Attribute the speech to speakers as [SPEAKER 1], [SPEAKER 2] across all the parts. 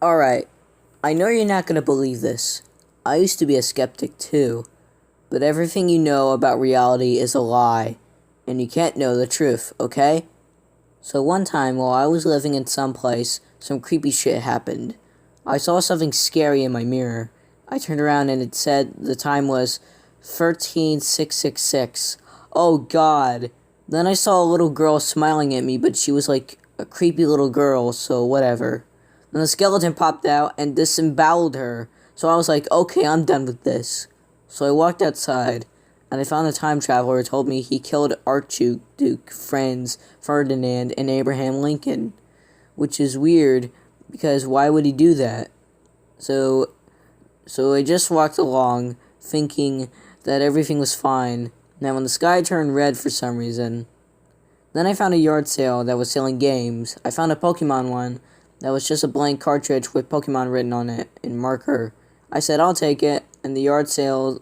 [SPEAKER 1] Alright, I know you're not gonna believe this. I used to be a skeptic too. But everything you know about reality is a lie. And you can't know the truth, okay? So one time, while I was living in some place, some creepy shit happened. I saw something scary in my mirror. I turned around and it said the time was 13666. Oh god. Then I saw a little girl smiling at me, but she was like a creepy little girl, so whatever. Then the skeleton popped out and disemboweled her. So I was like, okay, I'm done with this. So I walked outside, and I found a time traveler who told me he killed Archduke Franz Ferdinand and Abraham Lincoln. Which is weird, because why would he do that? So I just walked along, thinking that everything was fine. Now when the sky turned red for some reason. Then I found a yard sale that was selling games. I found a Pokemon one that was just a blank cartridge with Pokemon written on it in marker. I said, I'll take it, and the yard sale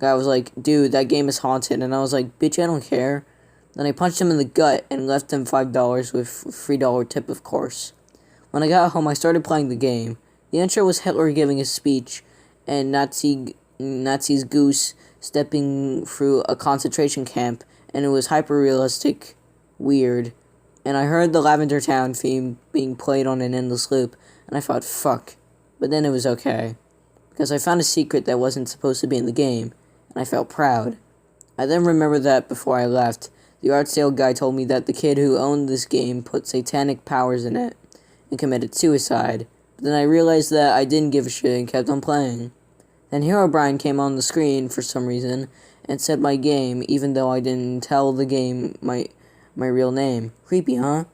[SPEAKER 1] guy was like, dude, that game is haunted, and I was like, bitch, I don't care. Then I punched him in the gut and left him $5 with $3 tip, of course. When I got home, I started playing the game. The intro was Hitler giving his speech, and Nazi's goose stepping through a concentration camp, and it was hyper-realistic, weird. And I heard the Lavender Town theme being played on an endless loop, and I thought, fuck. But then it was okay, because I found a secret that wasn't supposed to be in the game, and I felt proud. I then remembered that before I left, the art sale guy told me that the kid who owned this game put satanic powers in it, and committed suicide. But then I realized that I didn't give a shit and kept on playing. Then Herobrine came on the screen for some reason, and said my game, even though I didn't tell the game my real name. Creepy, huh?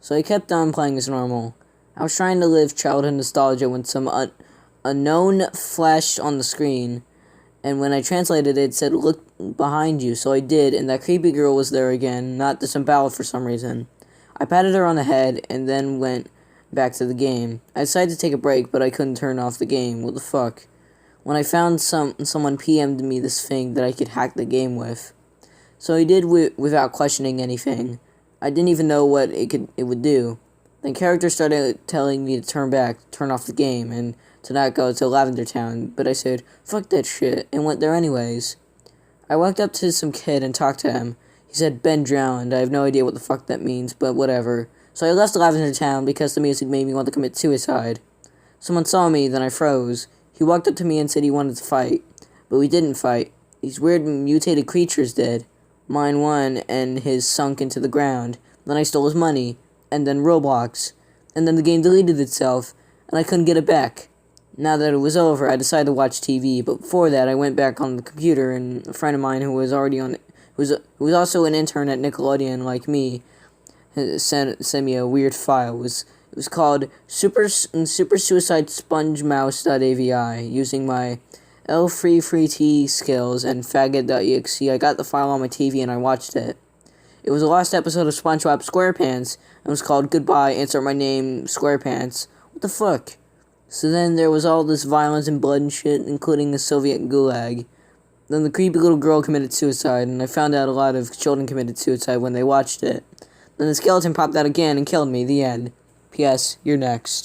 [SPEAKER 1] So I kept on playing as normal. I was trying to live childhood nostalgia when some unknown flashed on the screen, and when I translated it, it said, look behind you, so I did, and that creepy girl was there again, not disemboweled for some reason. I patted her on the head, and then went back to the game. I decided to take a break, but I couldn't turn off the game. What the fuck? When I found someone PM'd me this thing that I could hack the game with. So I did without questioning anything. I didn't even know what it would do. Then characters started telling me to turn off the game, and to not go to Lavender Town, but I said, fuck that shit, and went there anyways. I walked up to some kid and talked to him. He said Ben drowned. I have no idea what the fuck that means, but whatever. So I left Lavender Town because the music made me want to commit suicide. Someone saw me, then I froze. He walked up to me and said he wanted to fight, but we didn't fight. These weird mutated creatures did. Mine won, and his sunk into the ground. Then I stole his money, and then Roblox. And then the game deleted itself, and I couldn't get it back. Now that it was over, I decided to watch TV, but before that, I went back on the computer, and a friend of mine who was already on, who was also an intern at Nickelodeon like me, sent me a weird file. It was called Super Suicide SpongeMouse.avi. Using my L3 skills and faggot.exe, I got the file on my TV and I watched it. It was the last episode of SpongeBob SquarePants, and it was called Goodbye, Insert My Name, SquarePants. What the fuck? So then there was all this violence and blood and shit, including the Soviet gulag. Then the creepy little girl committed suicide, and I found out a lot of children committed suicide when they watched it. Then the skeleton popped out again and killed me. The end. P.S. You're next.